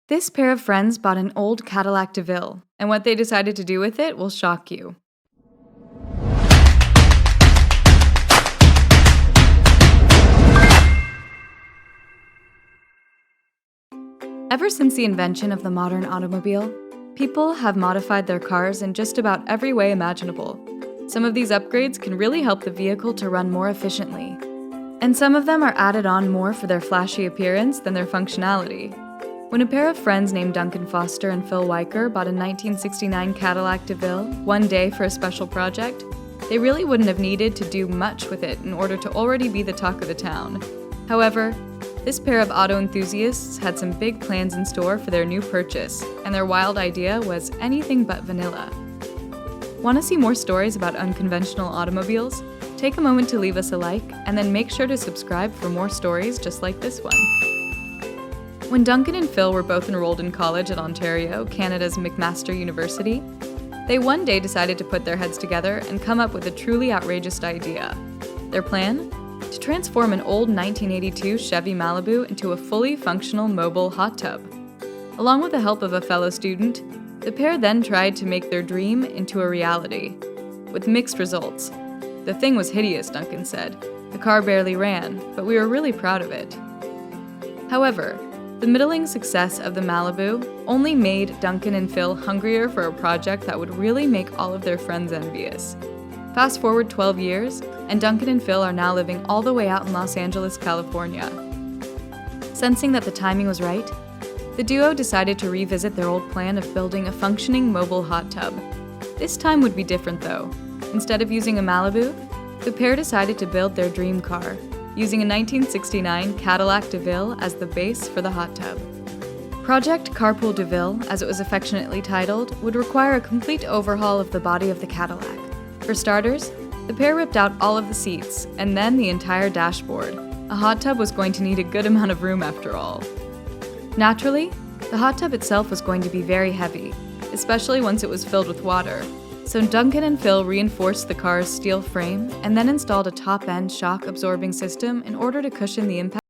This pair of friends bought an old Cadillac DeVille, and what they decided to do with it will shock you. Ever since the invention of the modern automobile, people have modified their cars in just about every way imaginable. Some of these upgrades can really help the vehicle to run more efficiently, and some of them are added on more for their flashy appearance than their functionality. When a pair of friends named Duncan Foster and Phil Weicker bought a 1969 Cadillac DeVille one day for a special project, they really wouldn't have needed to do much with it in order to already be the talk of the town. However, this pair of auto enthusiasts had some big plans in store for their new purchase, and their wild idea was anything but vanilla. Want to see more stories about unconventional automobiles? Take a moment to leave us a like, and then make sure to subscribe for more stories just like this one. When Duncan and Phil were both enrolled in college at Ontario, Canada's McMaster University, they one day decided to put their heads together and come up with a truly outrageous idea. Their plan? To transform an old 1982 Chevy Malibu into a fully functional mobile hot tub. Along with the help of a fellow student, the pair then tried to make their dream into a reality, with mixed results. The thing was hideous, Duncan said. The car barely ran, but we were really proud of it. However, the middling success of the Malibu only made Duncan and Phil hungrier for a project that would really make all of their friends envious. Fast forward 12 years, and Duncan and Phil are now living all the way out in Los Angeles, California. Sensing that the timing was right, the duo decided to revisit their old plan of building a functioning mobile hot tub. This time would be different though. Instead of using a Malibu, the pair decided to build their dream car, using a 1969 Cadillac DeVille as the base for the hot tub. Project Carpool DeVille, as it was affectionately titled, would require a complete overhaul of the body of the Cadillac. For starters, the pair ripped out all of the seats, and then the entire dashboard. A hot tub was going to need a good amount of room after all. Naturally, the hot tub itself was going to be very heavy, especially once it was filled with water. So Duncan and Phil reinforced the car's steel frame and then installed a top-end shock-absorbing system in order to cushion the impact